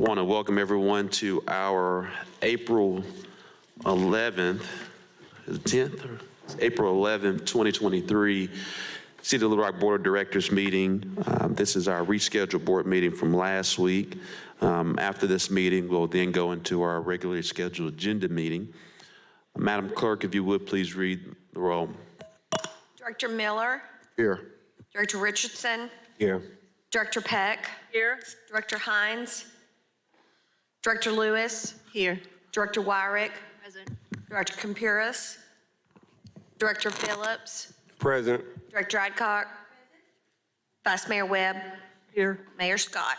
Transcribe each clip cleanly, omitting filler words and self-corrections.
want to welcome everyone to our April 11th, is it 10th? Or April 11th, 2023 City of Little Rock Board of Directors meeting. This is our rescheduled board meeting from last week. After this meeting, we'll then go into our regularly scheduled agenda meeting. Madam Clerk, if you would please read the roll. Director Miller. Here. Director Richardson. Here. Director Peck. Here. Director Hines. Director Lewis. Here. Director Wyrick. Present. Director Campuris. Director Phillips. Present. Director Adcock. Vice Mayor Webb. Here. Mayor Scott.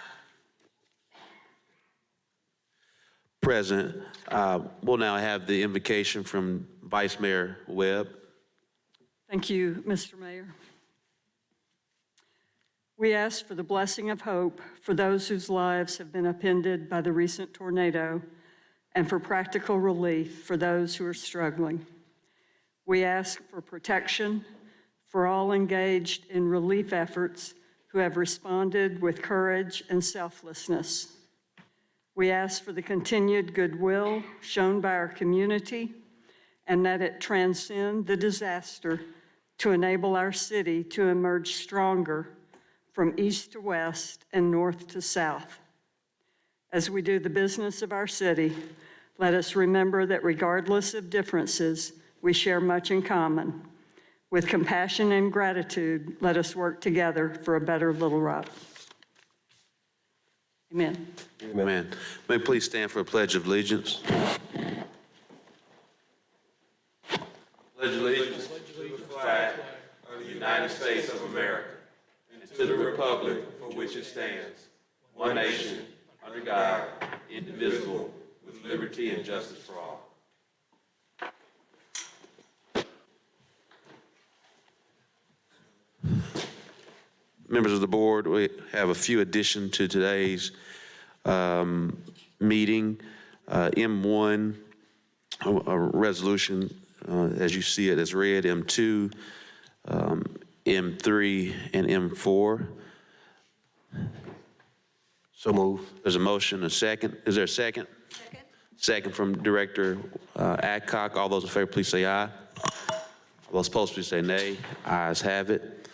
Present. We'll now have the invocation from Vice Mayor Webb. Thank you, Mr. Mayor. We ask for the blessing of hope for those whose lives have been upended by the recent tornado and for practical relief for those who are struggling. We ask for protection for all engaged in relief efforts who have responded with courage and selflessness. We ask for the continued goodwill shown by our community and that it transcend the disaster to enable our city to emerge stronger from east to west and north to south. As we do the business of our city, let us remember that regardless of differences, we share much in common. With compassion and gratitude, let us work together for a better Little Rock. Amen. Amen. May we please stand for a pledge of allegiance. Pledge allegiance to the flag of the United States of America and to the republic for which it stands, one nation, under God, indivisible, with liberty and justice for all. Members of the board, we have a few additions to today's meeting. M1, a resolution, as you see it as read, M2, M3, and M4. So move. There's a motion, a second. Is there a second? Second. Second from Director Adcock. All those in favor, please say aye. All those opposed, please say nay. Ayes have it.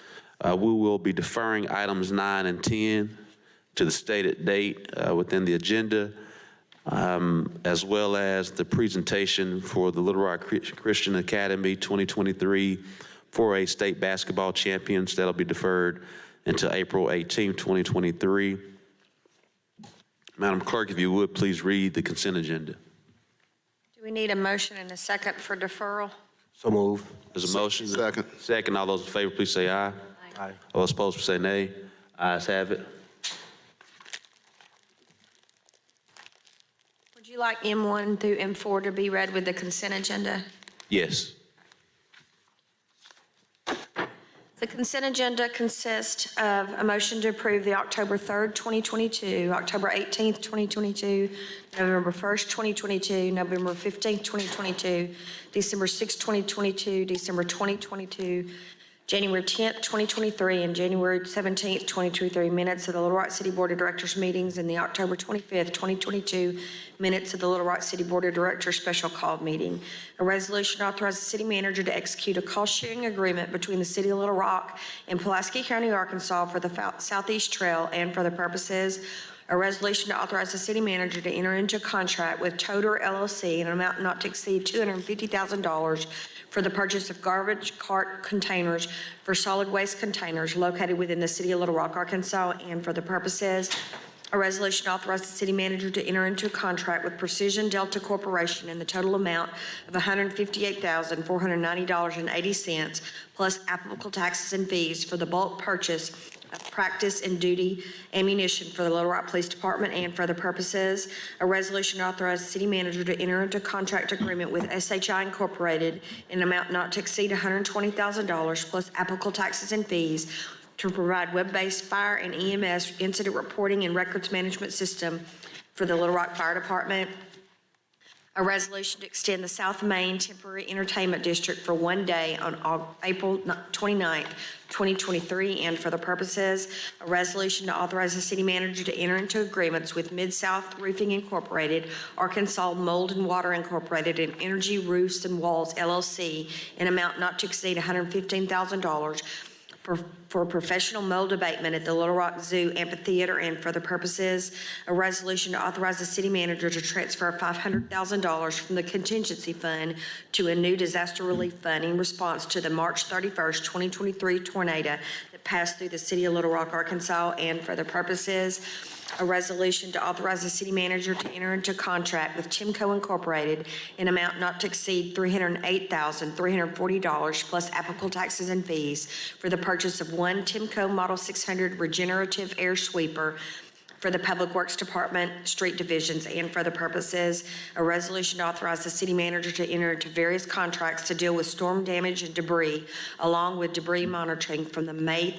We will be deferring items 9 and 10 to the stated date within the agenda, as well as the presentation for the Little Rock Christian Academy 2023 4A State Basketball Champions. That'll be deferred until April 18, 2023. Madam Clerk, if you would, please read the consent agenda. Do we need a motion and a second for deferral? So move. There's a motion. Second. Second. All those in favor, please say aye. Aye. All those opposed, please say nay. Ayes have it. Would you like M1 through M4 to be read with the consent agenda? Yes. The consent agenda consists of a motion to approve the October 3rd, 2022, October 18th, 2022, November 1st, 2022, November 15th, 2022, December 6th, 2022, December 2022, January 10th, 2023, and January 17th, 2023 minutes of the Little Rock City Board of Directors meetings and the October 25th, 2022 minutes of the Little Rock City Board of Directors special call meeting. A resolution authorizes the city manager to execute a cost-sharing agreement between the City of Little Rock and Pulaski County, Arkansas for the Southeast Trail and for the purposes a resolution to authorize the city manager to enter into a contract with Toter LLC in an amount not to exceed $250,000 for the purchase of garbage cart containers for solid waste containers located within the City of Little Rock, Arkansas, and for the purposes a resolution authorizes the city manager to enter into a contract with Precision Delta Corporation in the total amount of $158,490.80 plus applicable taxes and fees for the bulk purchase of practice and duty ammunition for the Little Rock Police Department, and for the purposes a resolution authorizes the city manager to enter into a contract agreement with SHI Incorporated in an amount not to exceed $120,000 plus applicable taxes and fees to provide web-based fire and EMS incident reporting and records management system for the Little Rock Fire Department. A resolution to extend the South Main Temporary Entertainment District for one day on April 29th, 2023, and for the purposes, a resolution to authorize the city manager to enter into agreements with Mid-South Roofing Incorporated, Arkansas Mold and Water Incorporated, and Energy Roofs and Walls LLC in amount not to exceed $115,000 for professional mold abatement at the Little Rock Zoo Amphitheater, and for the purposes, a resolution to authorize the city manager to transfer $500,000 from the contingency fund to a new disaster relief fund in response to the March 31st, 2023 tornado that passed through the city of Little Rock, Arkansas, and for the purposes, a resolution to authorize the city manager to enter into contract with Timco Incorporated in amount not to exceed $308,340 plus applicable taxes and fees for the purchase of one Timco Model 600 regenerative air sweeper for the Public Works Department, street divisions, and for the purposes, a resolution to authorize the city manager to enter into various contracts to deal with storm damage and debris, along with debris monitoring from the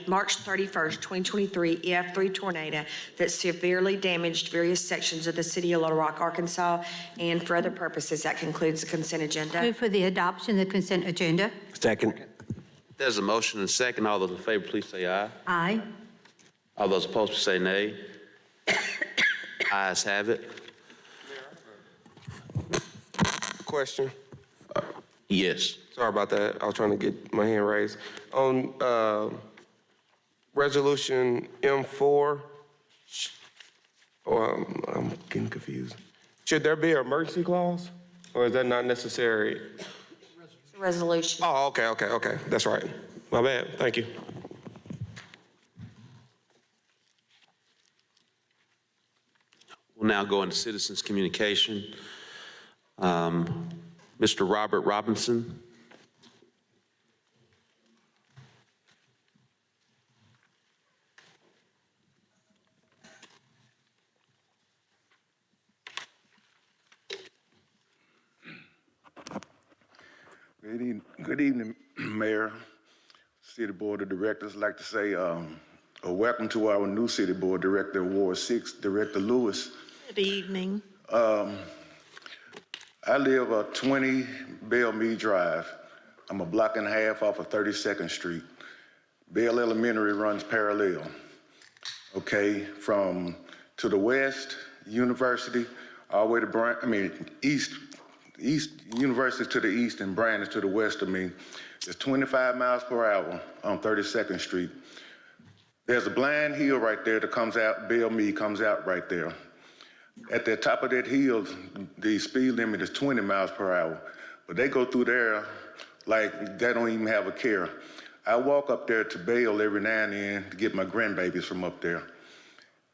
March 31st, 2023 EF3 tornado that severely damaged various sections of the city of Little Rock, Arkansas, and for other purposes. That concludes the consent agenda. Move for the adoption of the consent agenda. Second. There's a motion and a second. All those in favor, please say aye. Aye. All those opposed, please say nay. Ayes have it. Question. Yes. Sorry about that. I was trying to get my hand raised. On resolution M4, I'm getting confused. Should there be an emergency clause? Or is that not necessary? Resolution. Oh, okay. That's right. My bad. Thank you. We'll now go into citizens' communication. Mr. Robert Robinson. Good evening, Mayor, City Board of Directors. I'd like to say a welcome to our new City Board Director, Ward 6, Director Lewis. Good evening. I live at 20 Bellmead Drive. I'm a block and a half off of 32nd Street. Bell Elementary runs parallel. Okay, from to the west, University, all the way to east University to the east and Brandon to the west of me. It's 25 miles per hour on 32nd Street. There's a blind hill right there that comes out, Bellmead comes out right there. At the top of that hill, the speed limit is 20 miles per hour, but they go through there like they don't even have a care. I walk up there to Bell every now and then to get my grandbabies from up there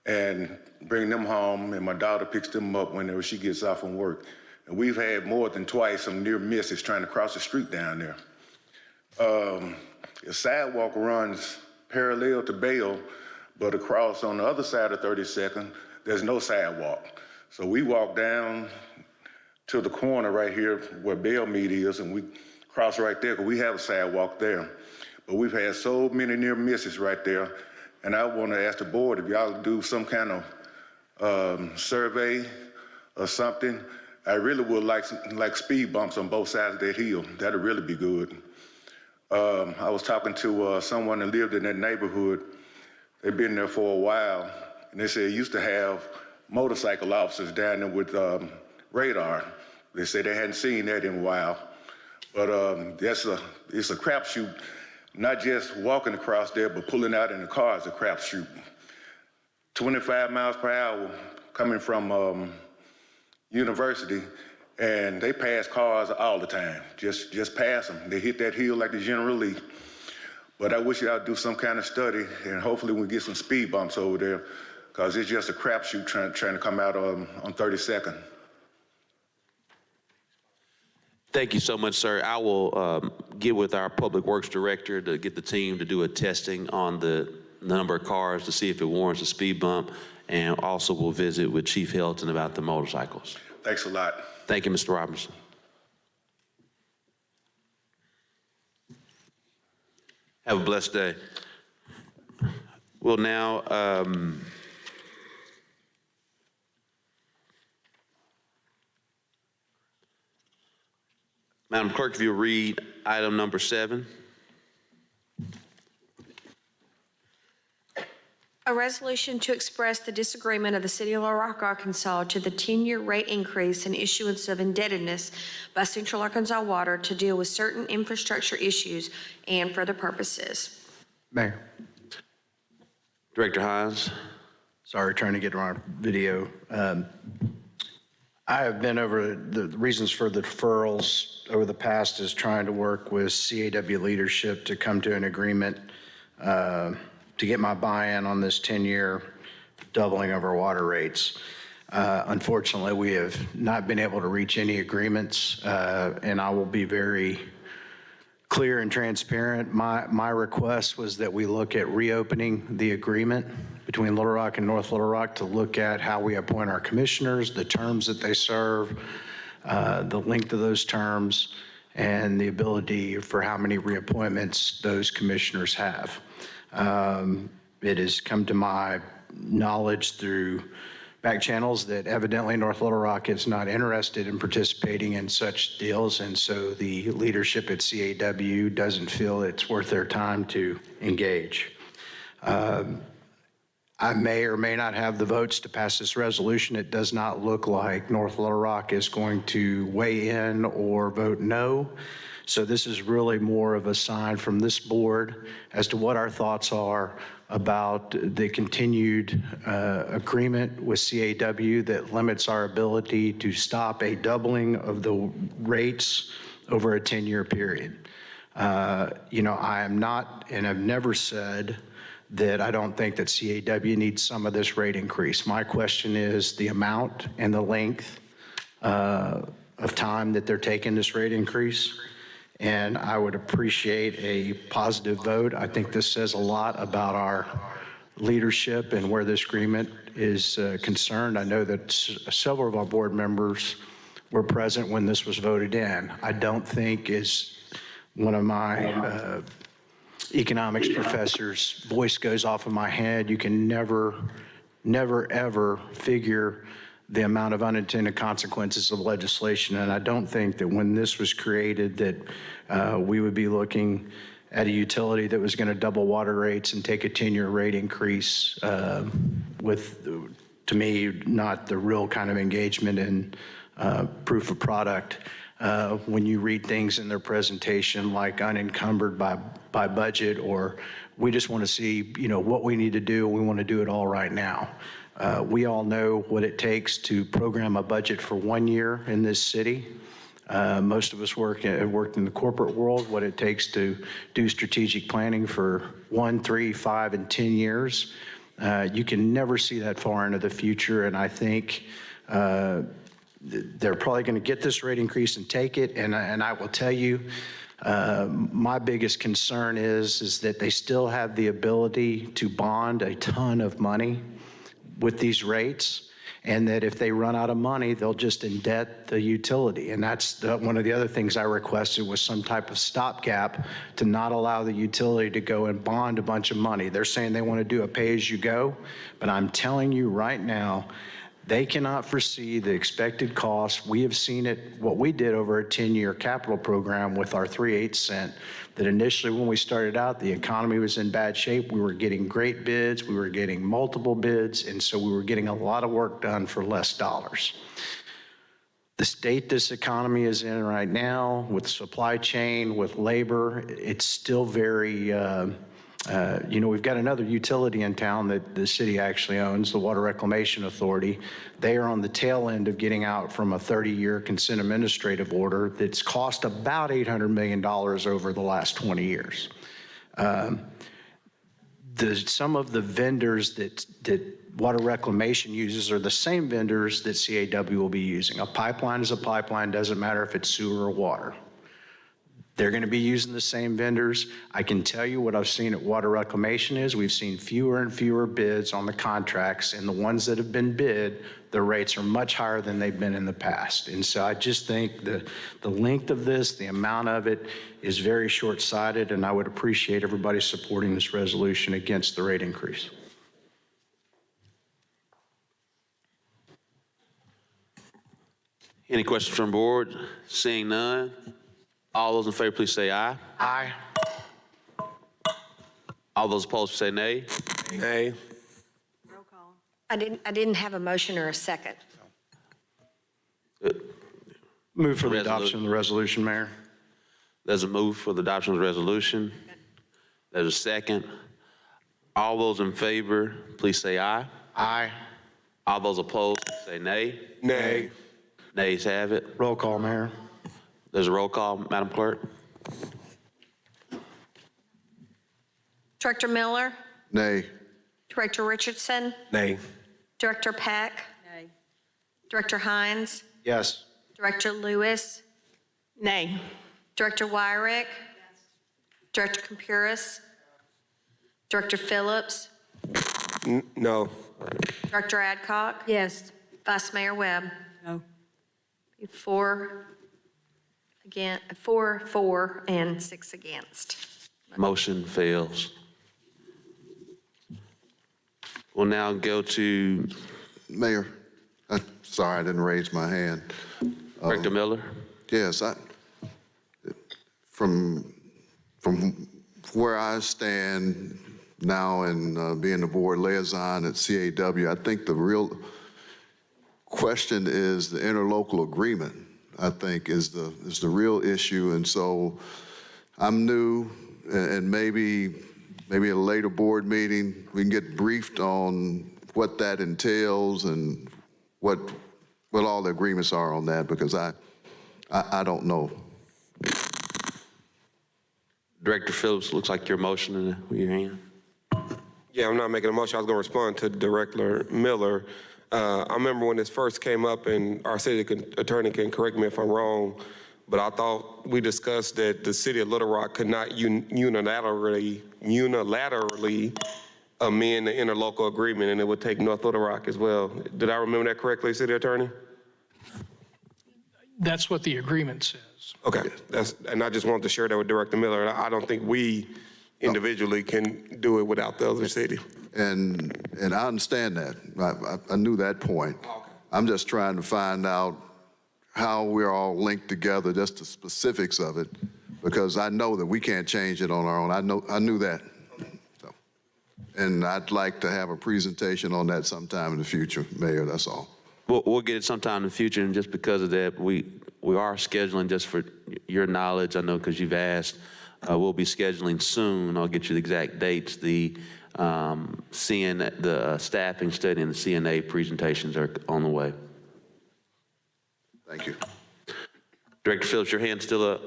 and bring them home, and my daughter picks them up whenever she gets off from work. And we've had more than twice some near misses trying to cross the street down there. The sidewalk runs parallel to Bell, but across on the other side of 32nd, there's no sidewalk. So we walk down to the corner right here where Bellmead is, and we cross right there because we have a sidewalk there. But we've had so many near misses right there, and I want to ask the board if y'all do some kind of survey or something. I really would like speed bumps on both sides of that hill. That'd really be good. I was talking to someone that lived in that neighborhood. They've been there for a while, and they said they used to have motorcycle officers down there with radar. They said they hadn't seen that in a while. But it's a crapshoot, not just walking across there, but pulling out in the car is a crapshoot. 25 miles per hour coming from University, and they pass cars all the time. Just pass them. They hit that hill like the General Lee. But I wish y'all do some kind of study, and hopefully we get some speed bumps over there, because it's just a crapshoot trying to come out on 32nd. Thank you so much, sir. I will get with our Public Works Director to get the team to do a testing on the number of cars to see if it warrants a speed bump, and also we'll visit with Chief Helton about the motorcycles. Thanks a lot. Thank you, Mr. Robinson. Have a blessed day. We'll now Madam Clerk, if you'll read item number 7. A resolution to express the disagreement of the City of Little Rock, Arkansas to the 10-year rate increase and issuance of indebtedness by Central Arkansas Water to deal with certain infrastructure issues and for other purposes. Mayor, Director Hines. sorry, trying to get my video. I have been over the reasons for the deferrals over the past is trying to work with CAW leadership to come to an agreement to get my buy-in on this 10-year doubling of our water rates. Unfortunately, we have not been able to reach any agreements, and I will be very clear and transparent. My request was that we look at reopening the agreement between Little Rock and North Little Rock to look at how we appoint our commissioners, the terms that they serve, the length of those terms, and the ability for how many reappointments those commissioners have. It has come to my knowledge through back channels that evidently North Little Rock is not interested in participating in such deals, and so the leadership at CAW doesn't feel it's worth their time to engage. I may or may not have the votes to pass this resolution. It does not look like North Little Rock is going to weigh in or vote no. So this is really more of a sign from this board as to what our thoughts are about the continued agreement with CAW that limits our ability to stop a doubling of the rates over a 10-year period. I am not, and I've never said that I don't think that CAW needs some of this rate increase. My question is the amount and the length of time that they're taking this rate increase. And I would appreciate a positive vote. I think this says a lot about our leadership and where this agreement is concerned. I know that several of our board members were present when this was voted in. I don't think, as one of my economics professors' voice goes off in my head, you can never, ever figure the amount of unintended consequences of legislation. And I don't think that when this was created that we would be looking at a utility that was going to double water rates and take a 10-year rate increase with, to me, not the real kind of engagement in proof of product. When you read things in their presentation like unencumbered by budget, or we just want to see, what we need to do, we want to do it all right now. We all know what it takes to program a budget for 1 year in this city. Most of us have worked in the corporate world, what it takes to do strategic planning for 1, 3, 5, and 10 years. You can never see that far into the future, and I think they're probably going to get this rate increase and take it. And I will tell you, my biggest concern is that they still have the ability to bond a ton of money with these rates, and that if they run out of money, they'll just indebt the utility. And that's one of the other things I requested was some type of stopgap to not allow the utility to go and bond a bunch of money. They're saying they want to do a pay-as-you-go, but I'm telling you right now, they cannot foresee the expected costs. We have seen it, what we did over a 10-year capital program with our 3/8 cent, that initially when we started out, the economy was in bad shape. We were getting great bids. We were getting multiple bids. And so we were getting a lot of work done for less dollars. The state this economy is in right now with supply chain, with labor, it's still very, we've got another utility in town that the city actually owns, the Water Reclamation Authority. They are on the tail end of getting out from a 30-year consent administrative order that's cost about $800 million over the last 20 years. Some of the vendors that Water Reclamation uses are the same vendors that CAW will be using. A pipeline is a pipeline, doesn't matter if it's sewer or water. They're going to be using the same vendors. I can tell you what I've seen at Water Reclamation is we've seen fewer and fewer bids on the contracts, and the ones that have been bid, the rates are much higher than they've been in the past. And so I just think the length of this, the amount of it is very short-sighted, and I would appreciate everybody supporting this resolution against the rate increase. Any questions from board? Seeing none, All those in favor, please say aye. Aye. All those opposed, say nay. Nay. Roll call. I didn't have a motion or a second. Move for the Resolu- adoption of the resolution, Mayor. There's a move for the adoption of the resolution. There's a second. All those in favor, please say aye. Aye. All those opposed, say nay. Nay. Nays have it. Roll call, Mayor. There's a roll call, Madam Clerk. Director Miller, Nay. Director Richardson, Nay. Director Peck, Nay. Director Hines, Yes. Director Lewis, Nay. Director Wyrick, Director Compuris, Director Phillips, No. Director Adcock, Yes. Vice Mayor Webb. No. 4 again, 4 for, and 6 against. Motion fails. We'll now go to Mayor, sorry, I didn't raise my hand. Director Miller. Yes, from where I stand now and being the board liaison at CAW, I think the real question is the interlocal agreement, I think, is the real issue. And so I'm new, and maybe at a later board meeting, we can get briefed on what that entails and what all the agreements are on that, because I don't know. Director Phillips, looks like your motion with your hand. Yeah, I'm not making a motion. I was going to respond to Director Miller. I remember when this first came up, and our city attorney can correct me if I'm wrong, but I thought we discussed that the city of Little Rock could not unilaterally amend the interlocal agreement, and it would take North Little Rock as well. Did I remember that correctly, city attorney? That's what the agreement says. Okay, and I just wanted to share that with Director Miller. I don't think we individually can do it without the other city. And I understand that. I knew that point. I'm just trying to find out how we're all linked together, just the specifics of it, because I know that we can't change it on our own. I knew that. So, and I'd like to have a presentation on that sometime in the future, Mayor, that's all. We'll get it sometime in the future, and just because of that, we are scheduling, just for your knowledge, I know because you've asked, we'll be scheduling soon. I'll get you the exact dates. The staffing study and the CNA presentations are on the way. Thank you. Director Phillips, your hand's still up.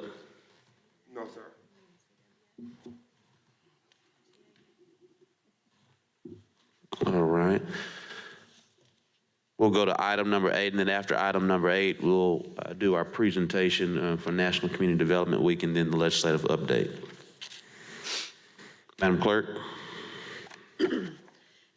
No, sir. All right. We'll go to item number 8, and then after item number 8, we'll do our presentation for National Community Development Week and then the legislative update. Madam Clerk.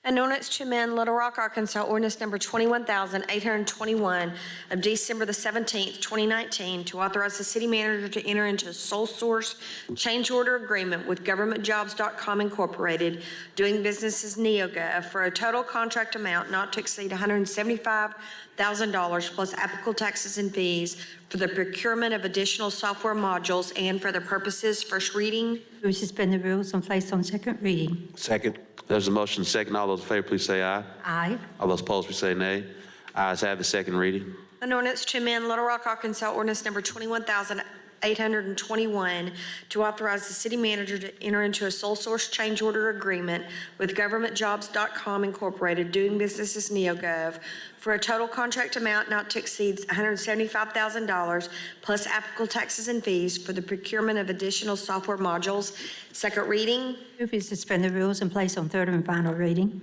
An ordinance to amend Little Rock, Arkansas, ordinance number 21,821 of December the 17th, 2019, to authorize the city manager to enter into a sole source change order agreement with GovernmentJobs.com Incorporated, doing business as NeoGov, for a total contract amount not to exceed $175,000 plus applicable taxes and fees for the procurement of additional software modules and for the purposes first reading. Move to suspend the rules and place on second reading. Second. There's a motion second. All those in favor, please say aye. Aye. All those opposed, please say nay. Ayes have the second reading. An ordinance to amend Little Rock, Arkansas, ordinance number 21,821, to authorize the city manager to enter into a sole source change order agreement with GovernmentJobs.com Incorporated, doing business as NeoGov, for a total contract amount not to exceed $175,000 plus applicable taxes and fees for the procurement of additional software modules. Second reading. Move to suspend the rules and place on third and final reading.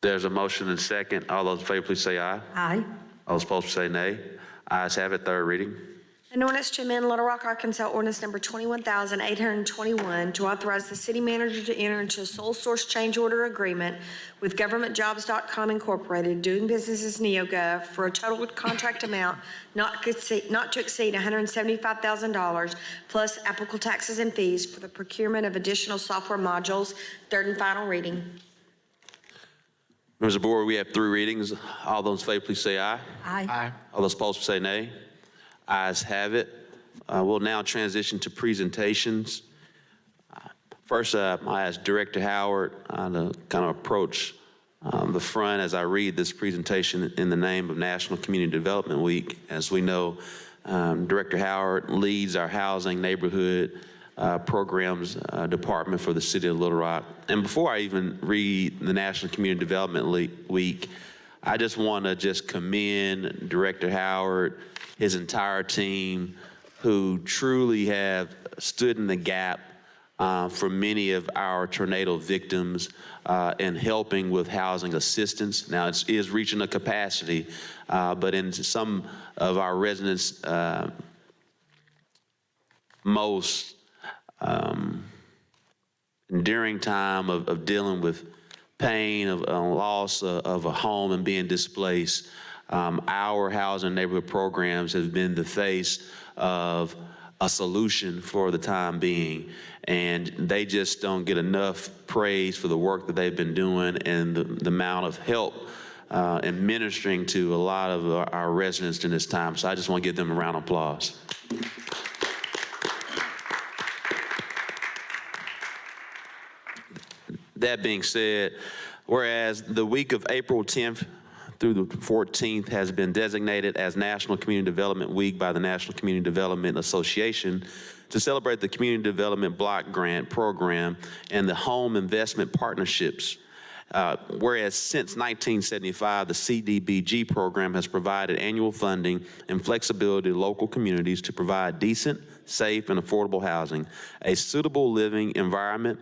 There's a motion and second. All those in favor, please say aye. Aye. All those opposed, please say nay. Ayes have it. Third reading. An ordinance to amend Little Rock, Arkansas, ordinance number 21,821, to authorize the city manager to enter into a sole source change order agreement with GovernmentJobs.com Incorporated, doing business as NeoGov, for a total contract amount not to exceed $175,000 plus applicable taxes and fees for the procurement of additional software modules. Third and final reading. Members of the board, we have 3 readings. All those in favor, please say aye. Aye. All those opposed, say nay. Ayes have it. We'll now transition to presentations. First up, I ask Director Howard to kind of approach the front as I read this presentation in the name of National Community Development Week. As we know, Director Howard leads our housing neighborhood programs department for the city of Little Rock. And before I even read the National Community Development Week, I just want to commend Director Howard, his entire team, who truly have stood in the gap for many of our tornado victims in helping with housing assistance. Now, it is reaching a capacity, but in some of our residents' most enduring time of dealing with pain, of loss of a home and being displaced, our housing neighborhood programs have been the face of a solution for the time being. And they just don't get enough praise for the work that they've been doing and the amount of help and ministering to a lot of our residents in this time. So I just want to give them a round of applause. That being said, whereas the week of April 10th through the 14th has been designated as National Community Development Week by the National Community Development Association to celebrate the Community Development Block Grant Program and the Home Investment Partnerships. Whereas since 1975, the CDBG program has provided annual funding and flexibility to local communities to provide decent, safe, and affordable housing, a suitable living environment,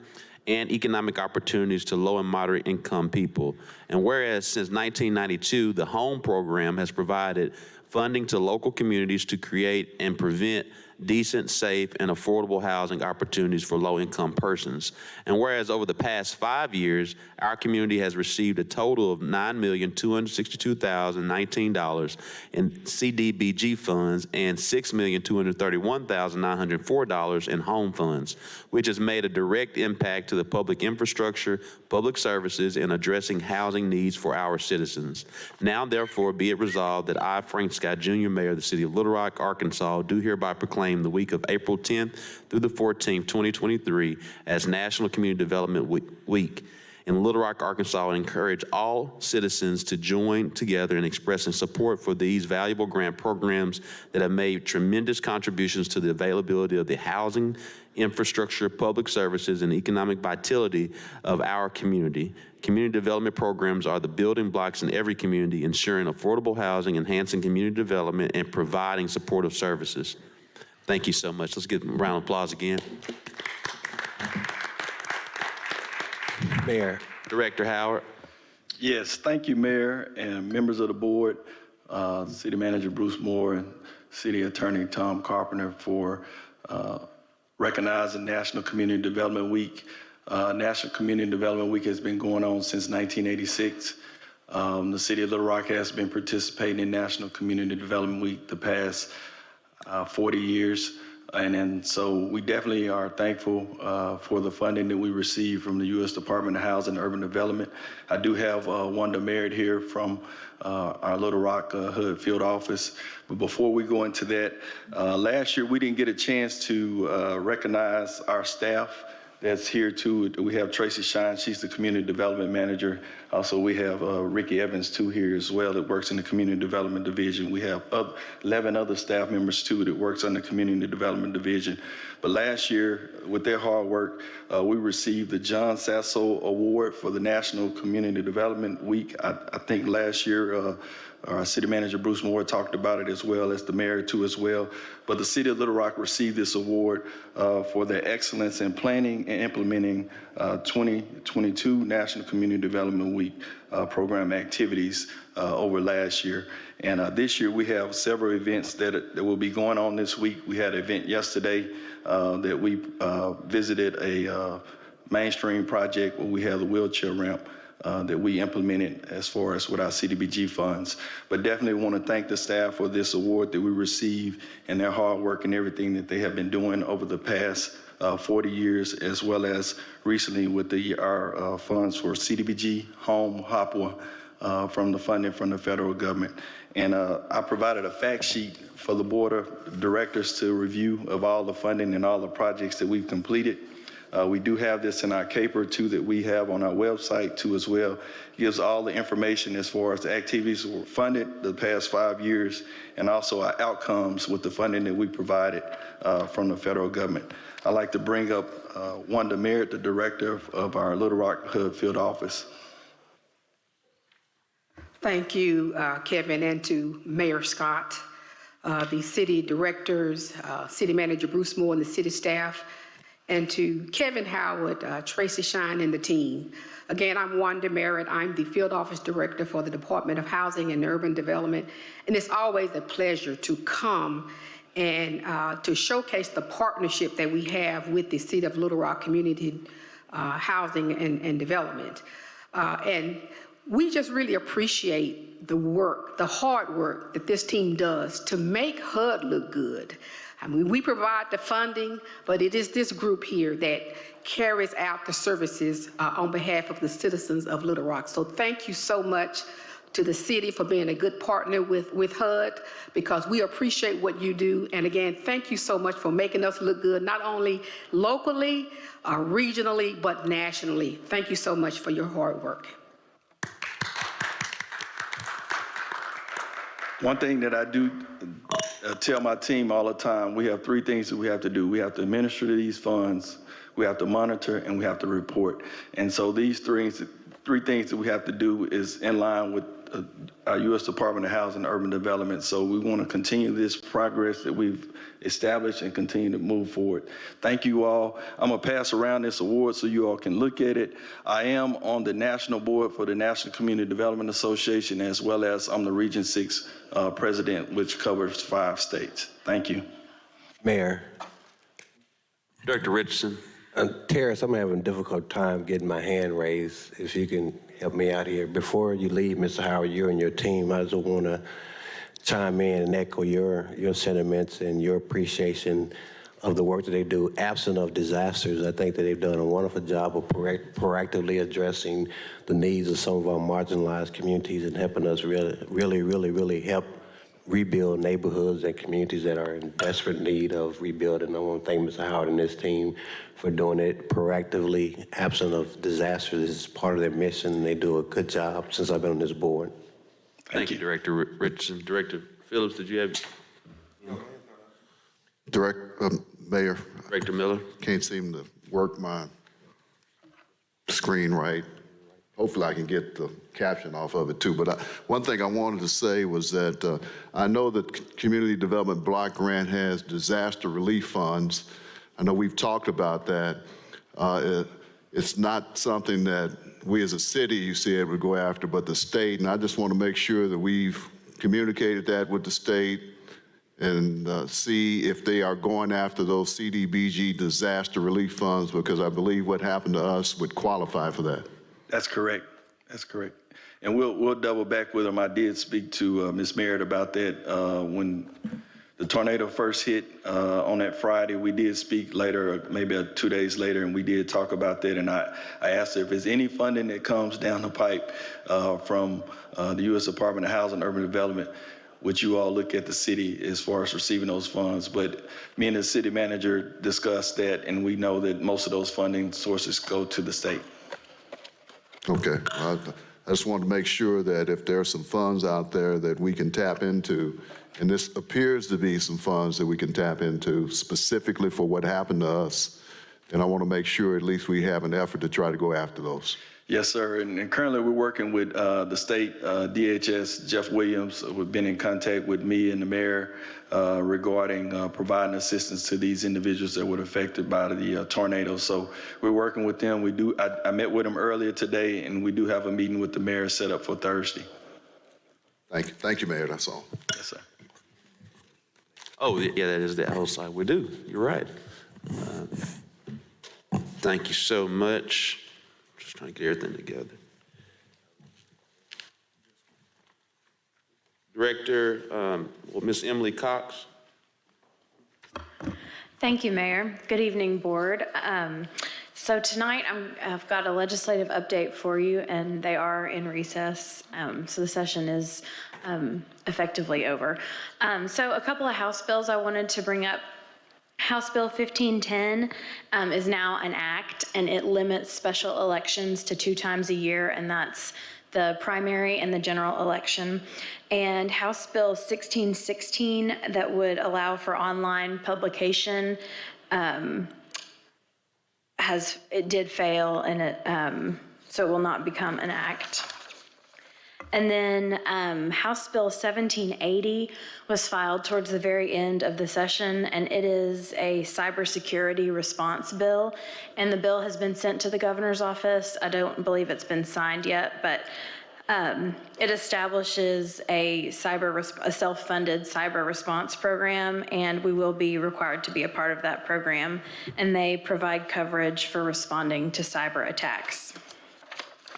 and economic opportunities to low and moderate income people. And whereas since 1992, the HOME program has provided funding to local communities to create and prevent decent, safe, and affordable housing opportunities for low-income persons. And whereas over the past 5 years, our community has received a total of $9,262,019 in CDBG funds and $6,231,904 in home funds, which has made a direct impact to the public infrastructure, public services, and addressing housing needs for our citizens. Now, therefore, be it resolved that I, Frank Scott, Jr., Mayor of the City of Little Rock, Arkansas, do hereby proclaim the week of April 10th through the 14th, 2023 as National Community Development Week in Little Rock, Arkansas, and encourage all citizens to join together in expressing support for these valuable grant programs that have made tremendous contributions to the availability of the housing, infrastructure, public services, and economic vitality of our community. Community development programs are the building blocks in every community, ensuring affordable housing, enhancing community development, and providing supportive services. Thank you so much. Let's give a round of applause again. Mayor. Director Howard. Yes, thank you, Mayor and members of the board, City Manager Bruce Moore and City Attorney Tom Carpenter for recognizing National Community Development Week. National Community Development Week has been going on since 1986. The City of Little Rock has been participating in National Community Development Week the past 40 years. And so we definitely are thankful for the funding that we receive from the U.S. Department of Housing and Urban Development. I do have Wanda Merritt here from our Little Rock Hood Field Office. But before we go into that, last year we didn't get a chance to recognize our staff that's here too. We have Tracy Shine, she's the Community Development Manager. Also, we have Ricky Evans too here as well that works in the Community Development Division. We have 11 other staff members too that works on the Community Development Division. But last year, with their hard work, we received the John Sasso Award for the National Community Development Week. I think last year, our City Manager Bruce Moore talked about it as well as the Mayor too as well. But the City of Little Rock received this award for their excellence in planning and implementing 2022 National Community Development Week program activities over last year. And this year we have several events that will be going on this week. We had an event yesterday that we visited a mainstream project where we have the wheelchair ramp that we implemented as far as with our CDBG funds. But definitely want to thank the staff for this award that we received and their hard work and everything that they have been doing over the past 40 years, as well as recently with our funds for CDBG, Home, HOPWA, from the funding from the federal government. And I provided a fact sheet for the board of directors to review of all the funding and all the projects that we've completed. We do have this in our caper too that we have on our website too as well. Gives all the information as far as the activities that were funded the past 5 years and also our outcomes with the funding that we provided from the federal government. I'd like to bring up Wanda Merritt, the director of our Little Rock Hood Field Office. Thank you, Kevin, and to Mayor Scott, the city directors, City Manager Bruce Moore, and the city staff, and to Kevin Howard, Tracy Shine, and the team. Again, I'm Wanda Merritt. I'm the Field Office Director for the Department of Housing and Urban Development, and it's always a pleasure to come and to showcase the partnership that we have with the City of Little Rock Community Housing and Development. And we just really appreciate the work, the hard work that this team does to make HUD look good. I mean, we provide the funding, but it is this group here that carries out the services on behalf of the citizens of Little Rock. So thank you so much to the city for being a good partner with HUD, because we appreciate what you do. And again, thank you so much for making us look good, not only locally, regionally, but nationally. Thank you so much for your hard work. One thing that I do tell my team all the time, we have 3 things that we have to do. We have to administer these funds, we have to monitor, and we have to report. And so these three things that we have to do is in line with our U.S. Department of Housing and Urban Development. So we want to continue this progress that we've established and continue to move forward. Thank you all. I'm going to pass around this award so you all can look at it. I am on the national board for the National Community Development Association, as well as I'm the Region 6 president, which covers 5 states. Thank you. Mayor. Director Richardson. Terrace, I'm having a difficult time getting my hand raised. If you can help me out here. Before you leave, Mr. Howard, you and your team, I just want to chime in and echo your sentiments and your appreciation of the work that they do. Absent of disasters, I think that they've done a wonderful job of proactively addressing the needs of some of our marginalized communities and helping us really help rebuild neighborhoods and communities that are in desperate need of rebuilding. I want to thank Mr. Howard and his team for doing it proactively, absent of disasters. This is part of their mission, and they do a good job since I've been on this board. Thank you, Director Richardson. Director Phillips, did you have? Mayor, Director Miller? can't seem to work my screen right. Hopefully I can get the caption off of it too. But one thing I wanted to say was that I know that Community Development Block Grant has disaster relief funds. I know we've talked about that. It's not something that we as a city, you said, would go after, but the state. And I just want to make sure that we've communicated that with the state and see if they are going after those CDBG disaster relief funds, because I believe what happened to us would qualify for that. That's correct. That's correct. And we'll double back with them. I did speak to Ms. Merritt about that when the tornado first hit on that Friday. We did speak later, maybe 2 days later, and we did talk about that. And I asked her if there's any funding that comes down the pipe from the U.S. Department of Housing and Urban Development, would you all look at the city as far as receiving those funds? But me and the city manager discussed that, and we know that most of those funding sources go to the state. Okay. I just wanted to make sure that if there are some funds out there that we can tap into, and this appears to be some funds that we can tap into specifically for what happened to us, then I want to make sure at least we have an effort to try to go after those. Yes, sir. And currently we're working with the state DHS, Jeff Williams. We've been in contact with me and the mayor regarding providing assistance to these individuals that were affected by the tornado. So we're working with them. I met with them earlier today, and we do have a meeting with the mayor set up for Thursday. Thank you. Thank you, Mayor. That's all. Yes, sir. Oh, yeah, that is the outside. We do. You're right. Thank you so much. Just trying to get everything together. Director, Ms. Emily Cox. Thank you, Mayor. Good evening, Board. So tonight, I've got a legislative update for you, and they are in recess, so the session is effectively over. So a couple of House bills I wanted to bring up. House Bill 1510 is now an act, and it limits special elections to 2 times a year, and that's the primary and the general election. And House Bill 1616 that would allow for online publication it did fail, and so it will not become an act. And then House Bill 1780 was filed towards the very end of the session, and it is a cybersecurity response bill. And the bill has been sent to the governor's office. I don't believe it's been signed yet, but it establishes a self-funded cyber response program, and we will be required to be a part of that program. And they provide coverage for responding to cyber attacks.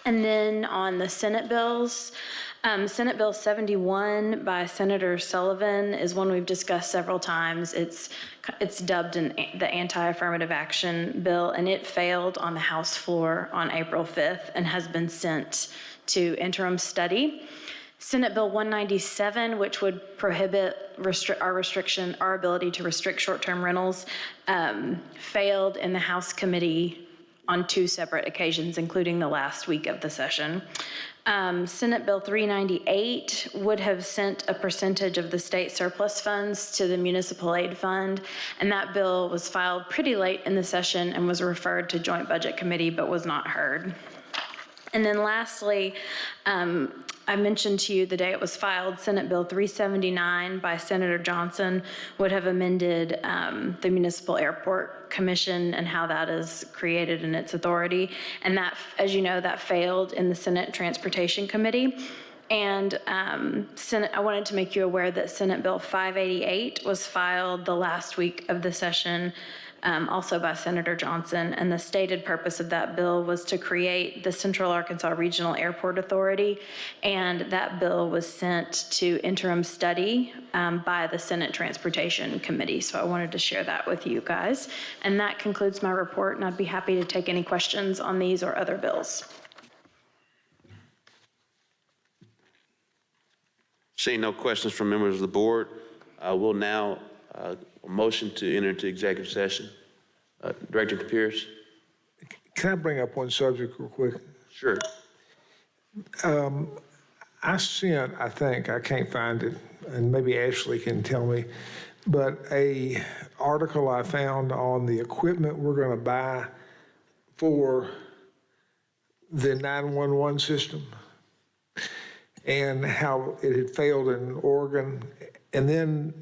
And then on the Senate bills, Senate Bill 71 by Senator Sullivan is one we've discussed several times. It's dubbed the anti-affirmative action bill, and it failed on the House floor on April 5th and has been sent to interim study. Senate Bill 197, which would prohibit our ability to restrict short-term rentals, failed in the House committee on 2 separate occasions, including the last week of the session. Senate Bill 398 would have sent a percentage of the state surplus funds to the municipal aid fund, and that bill was filed pretty late in the session and was referred to Joint Budget Committee but was not heard. And then lastly, I mentioned to you the day it was filed, Senate Bill 379 by Senator Johnson would have amended the Municipal Airport Commission and how that is created in its authority. And that, as you know, that failed in the Senate Transportation Committee. And I wanted to make you aware that Senate Bill 588 was filed the last week of the session, also by Senator Johnson, and the stated purpose of that bill was to create the Central Arkansas Regional Airport Authority, and that bill was sent to interim study by the Senate Transportation Committee. So I wanted to share that with you guys. And that concludes my report, and I'd be happy to take any questions on these or other bills. Seeing no questions from members of the board, we'll now motion to enter into executive session. Director Pierce? Can I bring up one subject real quick? Sure. I sent, I think, I can't find it, and maybe Ashley can tell me, but a article I found on the equipment we're going to buy for the 911 system and how it had failed in Oregon. And then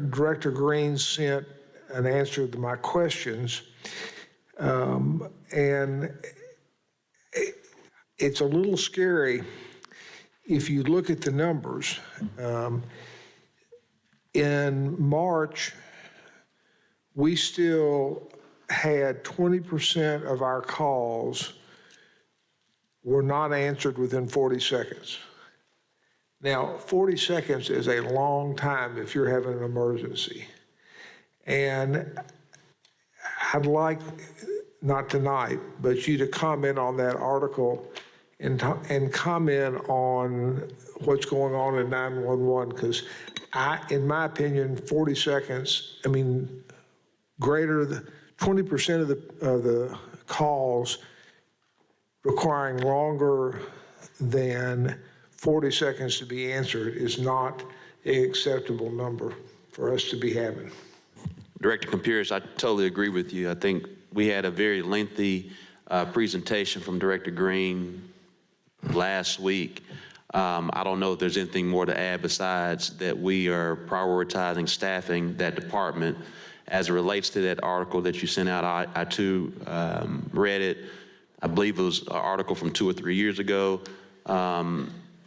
Director Green sent an answer to my questions. And it's a little scary if you look at the numbers. In March, we still had 20% of our calls were not answered within 40 seconds. Now, 40 seconds is a long time if you're having an emergency. And I'd like, not tonight, but you to comment on that article and comment on what's going on in 911, because in my opinion, 40 seconds, I mean, greater than 20% of the calls requiring longer than 40 seconds to be answered is not an acceptable number for us to be having. Director Pierce, I totally agree with you. I think we had a very lengthy presentation from Director Green last week. I don't know if there's anything more to add besides that we are prioritizing staffing that department. As it relates to that article that you sent out, I too read it. I believe it was an article from 2 or 3 years ago.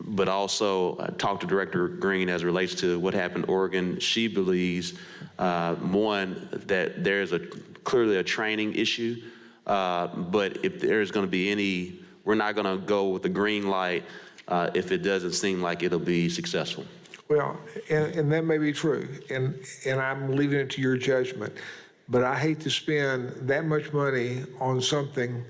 But also talked to Director Green as it relates to what happened in Oregon. She believes, one, that there's clearly a training issue, but if there's going to be any, we're not going to go with the green light if it doesn't seem like it'll be successful. Well, and that may be true, and I'm leaving it to your judgment. but I hate to spend that much money on something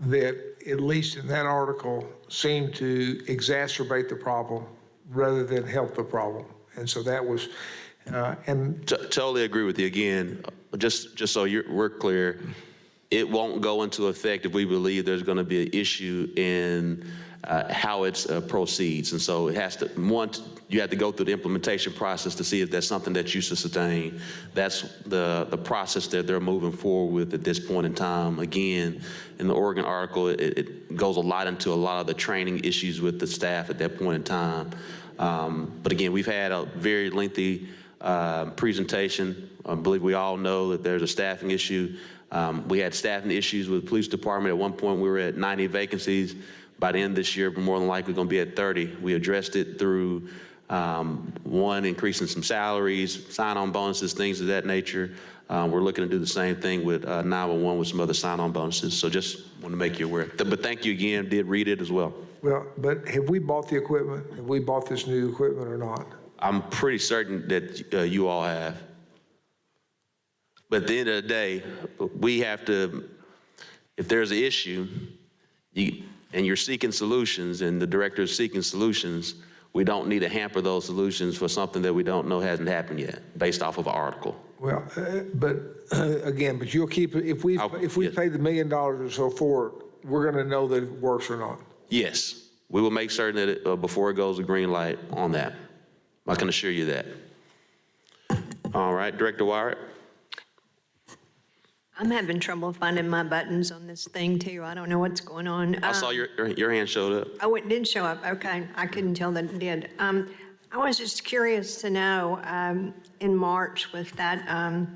that, at least in that article, seemed to exacerbate the problem rather than help the problem. And so that was, Totally agree with you. Again, just so we're clear, it won't go into effect if we believe there's going to be an issue in how it proceeds. And so it has to, you have to go through the implementation process to see if that's something that you should sustain. That's the process that they're moving forward with at this point in time. Again, in the Oregon article, it goes a lot into a lot of the training issues with the staff at that point in time. But again, we've had a very lengthy presentation. I believe we all know that there's a staffing issue. We had staffing issues with the police department. At one point, we were at 90 vacancies. By the end of this year, we're more than likely going to be at 30. We addressed it through, one, increasing some salaries, sign-on bonuses, things of that nature. We're looking to do the same thing with 911 with some other sign-on bonuses. So just want to make you aware. But thank you again. Did read it as well. well, but have we bought the equipment? Have we bought this new equipment or not? I'm pretty certain that you all have. But at the end of the day, we have to, if there's an issue, and you're seeking solutions, and the director is seeking solutions, we don't need to hamper those solutions for something that we don't know hasn't happened yet, based off of an article. Well, again, but you'll keep it, if we yes. pay the $1 million or so for it, we're going to know that it works or not. Yes, we will make certain that before it goes to green light on that. I can assure you that. All right, Director Wyatt. I'm having trouble finding my buttons on this thing too. I don't know what's going on. I saw your hand showed up. Oh, it did show up. Okay. I couldn't tell that it did. I was just curious to know, in March with that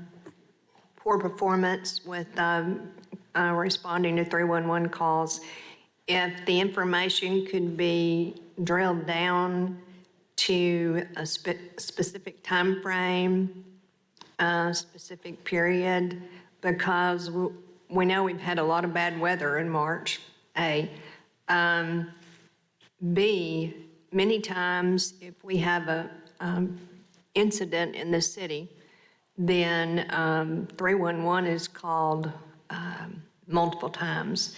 poor performance with responding to 311 calls, if the information could be drilled down to a specific time frame, a specific period, because we know we've had a lot of bad weather in March, A. B, many times if we have a incident in the city, then 311 is called multiple times.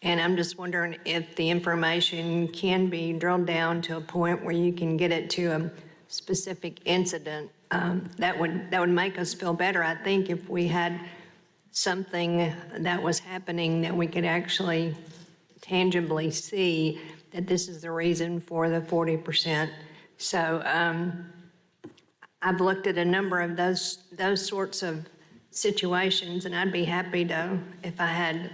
And I'm just wondering if the information can be drilled down to a point where you can get it to a specific incident. That would make us feel better, I think, if we had something that was happening that we could actually tangibly see that this is the reason for the 40%. So I've looked at a number of those sorts of situations, and I'd be happy to, if I had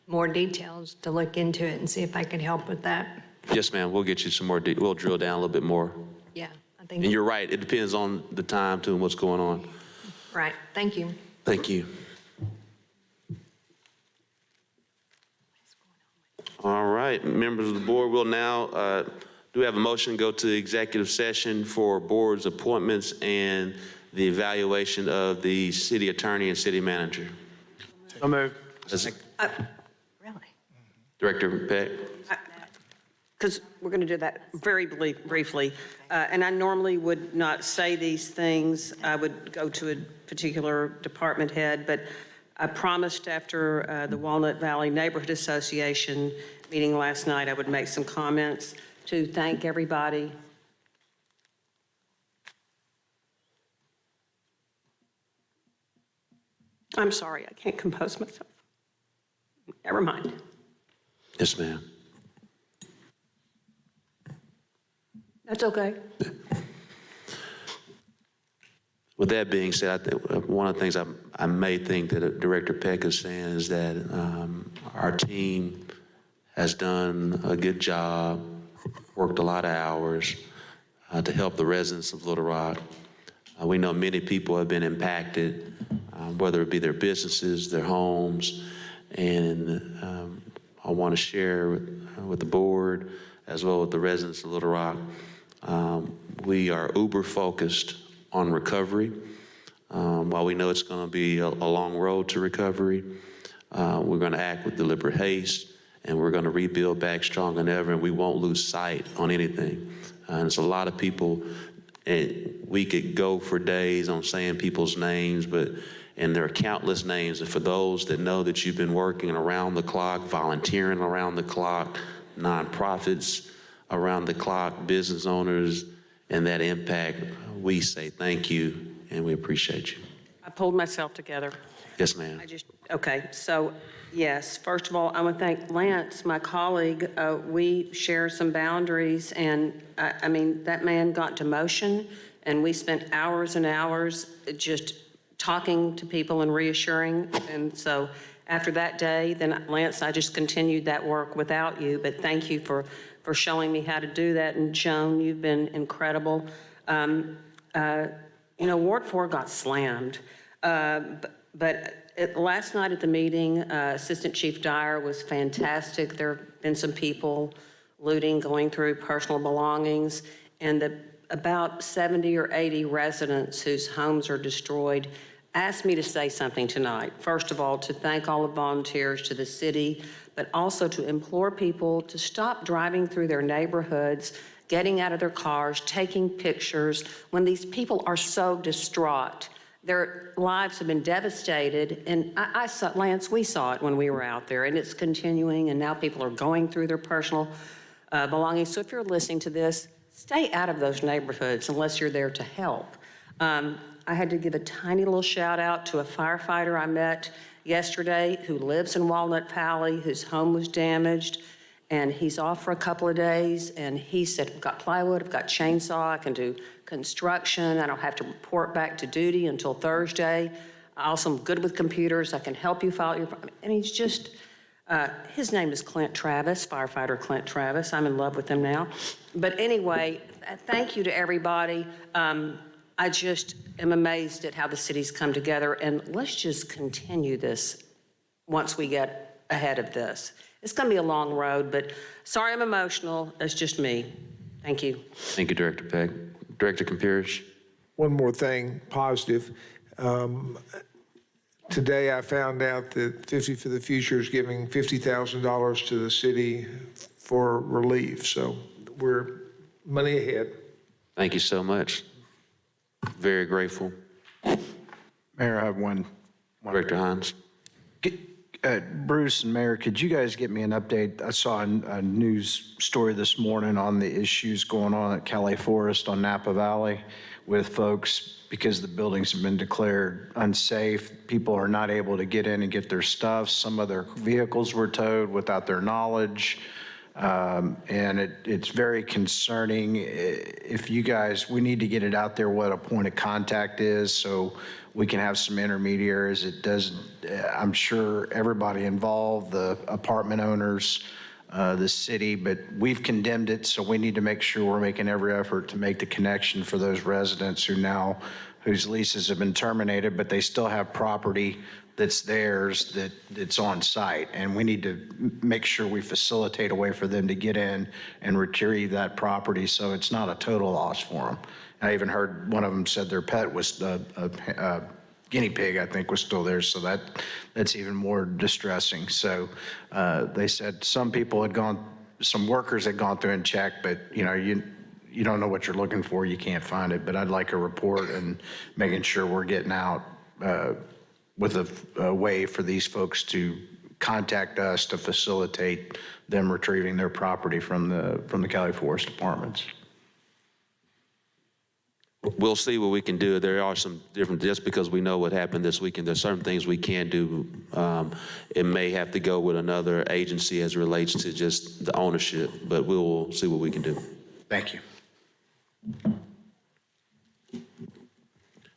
more details, to look into it and see if I could help with that. Yes, ma'am. We'll get you some more. We'll drill down a little bit more. Yeah, I think. And you're right. It depends on the time too and what's going on. Right. Thank you. Thank you. All right, members of the board, we'll now do have a motion to go to executive session for board's appointments and the evaluation of the city attorney and city manager. So moved. Really? Director Peck. Because we're going to do that very briefly. And I normally would not say these things. I would go to a particular department head, but I promised after the Walnut Valley Neighborhood Association meeting last night, I would make some comments to thank everybody. I'm sorry, I can't compose myself. Never mind. Yes, ma'am. That's okay. With that being said, I think one of the things I may think that Director Peck is saying is that our team has done a good job, worked a lot of hours to help the residents of Little Rock. We know many people have been impacted, whether it be their businesses, their homes, and I want to share with the board as well with the residents of Little Rock. We are uber focused on recovery. While we know it's going to be a long road to recovery, we're going to act with deliberate haste, and we're going to rebuild back stronger than ever, and we won't lose sight on anything. And it's a lot of people, and we could go for days on saying people's names, but and there are countless names. And for those that know that you've been working around the clock, volunteering around the clock, nonprofits around the clock, business owners, and that impact, we say thank you and we appreciate you. I pulled myself together. Yes, ma'am. Okay, so yes, first of all, I want to thank Lance, my colleague. We share some boundaries, and I mean, that man got demotion, and we spent hours and hours just talking to people and reassuring. And so after that day, then Lance, I just continued that work without you, but thank you for showing me how to do that. And Joan, you've been incredible. You know, Ward 4 got slammed, but last night at the meeting, Assistant Chief Dyer was fantastic. There have been some people looting, going through personal belongings, and about 70 or 80 residents whose homes are destroyed asked me to say something tonight. First of all, to thank all the volunteers, to the city, but also to implore people to stop driving through their neighborhoods, getting out of their cars, taking pictures when these people are so distraught. Their lives have been devastated, and I saw, Lance, we saw it when we were out there, and it's continuing, and now people are going through their personal belongings. So if you're listening to this, stay out of those neighborhoods unless you're there to help. I had to give a tiny little shout out to a firefighter I met yesterday who lives in Walnut Valley, whose home was damaged, and he's off for a couple of days, and he said, I've got plywood, I've got chainsaw, I can do construction, I don't have to report back to duty until Thursday. I also am good with computers, I can help you file your, and he's just, his name is Clint Travis, firefighter Clint Travis. I'm in love with him now. But anyway, thank you to everybody. I just am amazed at how the city's come together, and let's just continue this once we get ahead of this. It's going to be a long road, but sorry I'm emotional. That's just me. Thank you. Thank you, Director Peck. Director Campiris. One more thing, positive. Today I found out that 50 for the Future is giving $50,000 to the city for relief. So we're money ahead. Thank you so much. Very grateful. Mayor, I have one. Director Hines. Bruce and Mayor, could you guys get me an update? I saw a news story this morning on the issues going on at Cali Forest on Napa Valley with folks because the buildings have been declared unsafe. People are not able to get in and get their stuff. Some of their vehicles were towed without their knowledge. And it's very concerning. If you guys, we need to get it out there what a point of contact is so we can have some intermediaries. It does, I'm sure everybody involved, the apartment owners, the city, but we've condemned it, so we need to make sure we're making every effort to make the connection for those residents whose leases have been terminated, but they still have property that's theirs, that's on site. And we need to make sure we facilitate a way for them to get in and retrieve that property so it's not a total loss for them. I even heard one of them said their pet was a guinea pig, I think, was still there. So that's even more distressing. So they said some people had gone, some workers had gone through and checked, but you don't know what you're looking for, you can't find it. But I'd like a report and making sure we're getting out with a way for these folks to contact us to facilitate them retrieving their property from the Cali Forest Apartments. We'll see what we can do. There are some different, just because we know what happened this weekend, there's certain things we can't do. It may have to go with another agency as it relates to just the ownership, but we'll see what we can do. Thank you.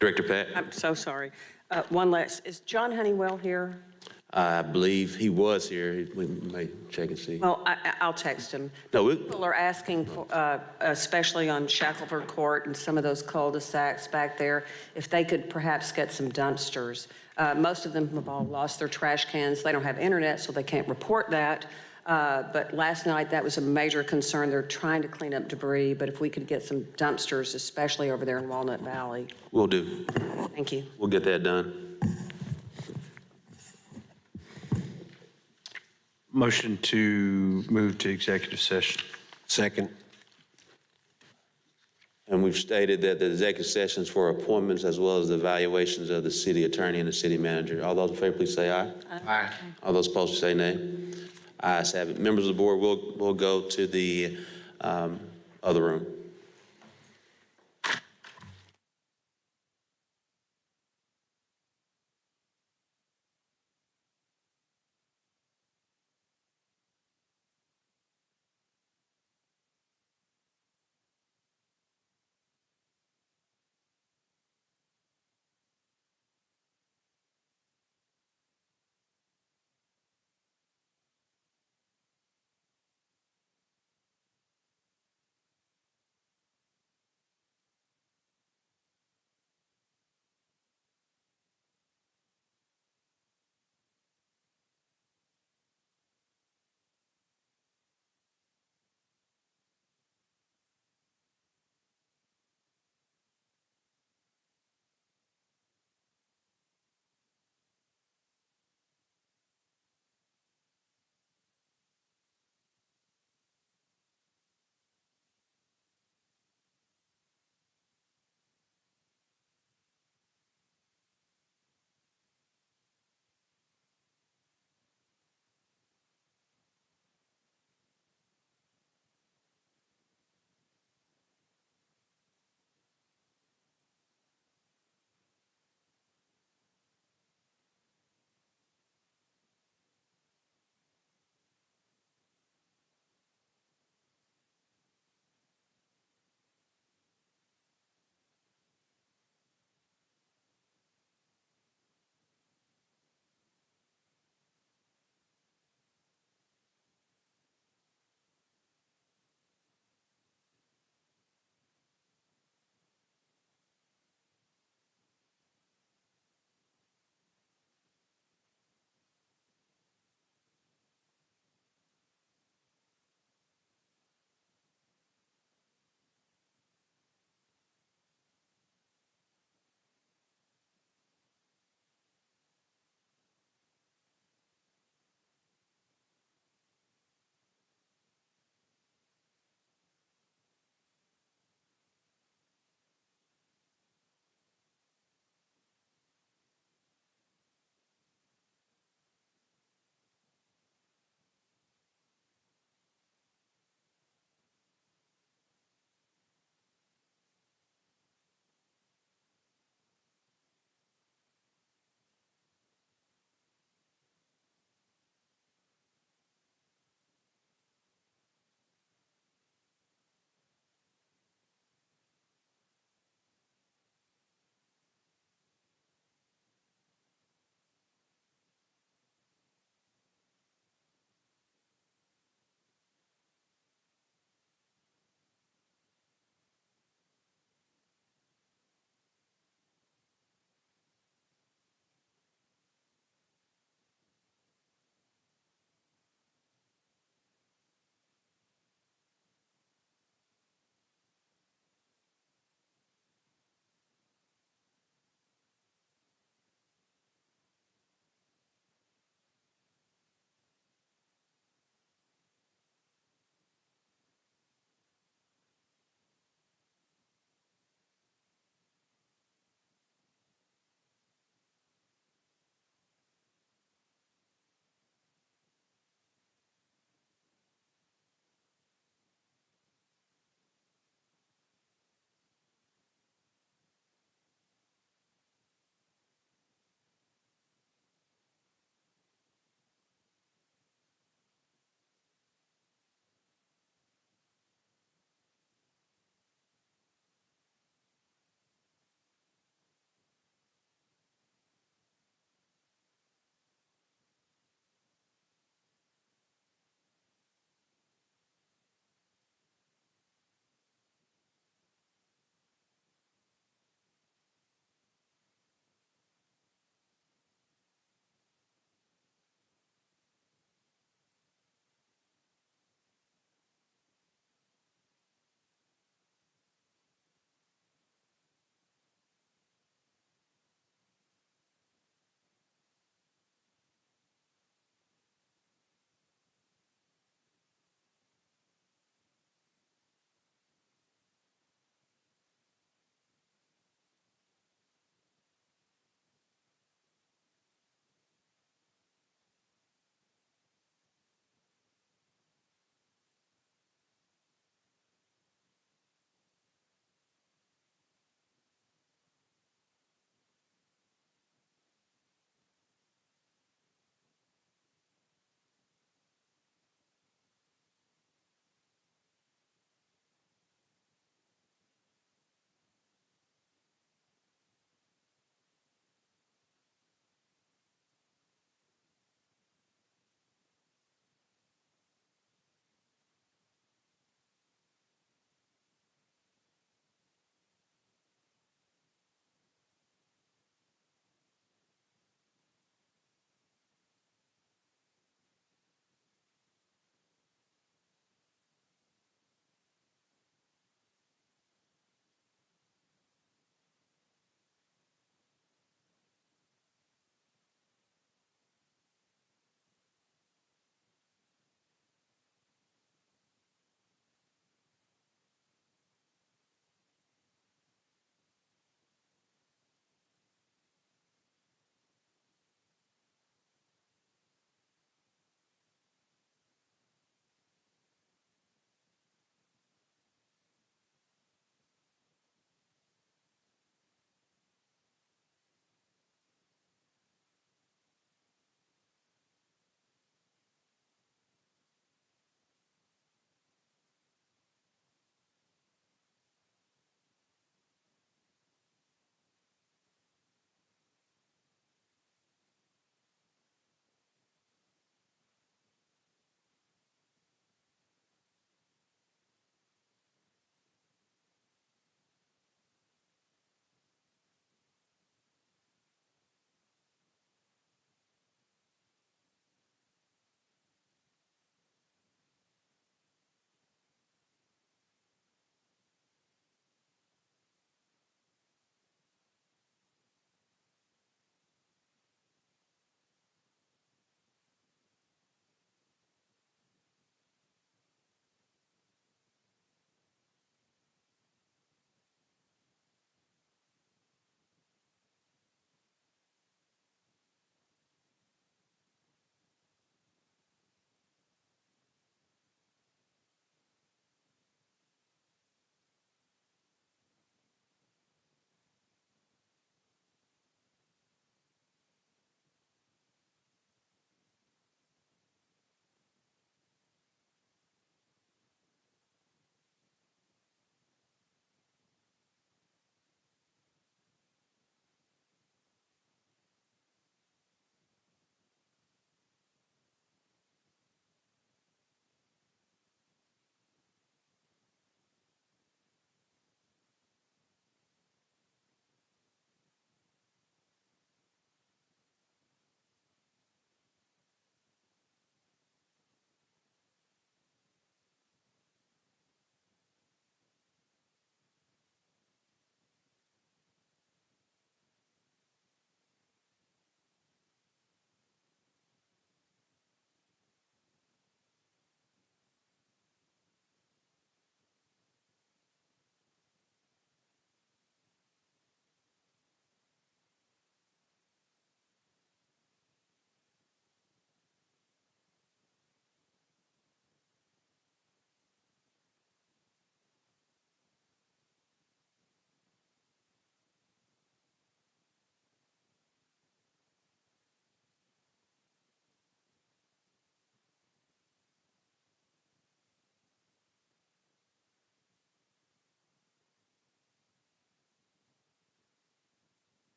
Director Pat? I'm so sorry. One last, is John Honeywell here? I believe he was here. We may check and see. Well, I'll text him. No, People are asking, for, especially on Shackelford Court and some of those cul-de-sacs back there, if they could perhaps get some dumpsters. Most of them have all lost their trash cans. They don't have internet, so they can't report that. But last night, that was a major concern. They're trying to clean up debris, but if we could get some dumpsters, especially over there in Walnut Valley. Will do. Thank you. We'll get that done. Motion to move to executive session. Second. And we've stated that the executive sessions for appointments as well as the evaluations of the city attorney and the city manager. All those in favor, please say aye. Aye. All those opposed, say nay. Ayes have it. Members of the board will go to the other room.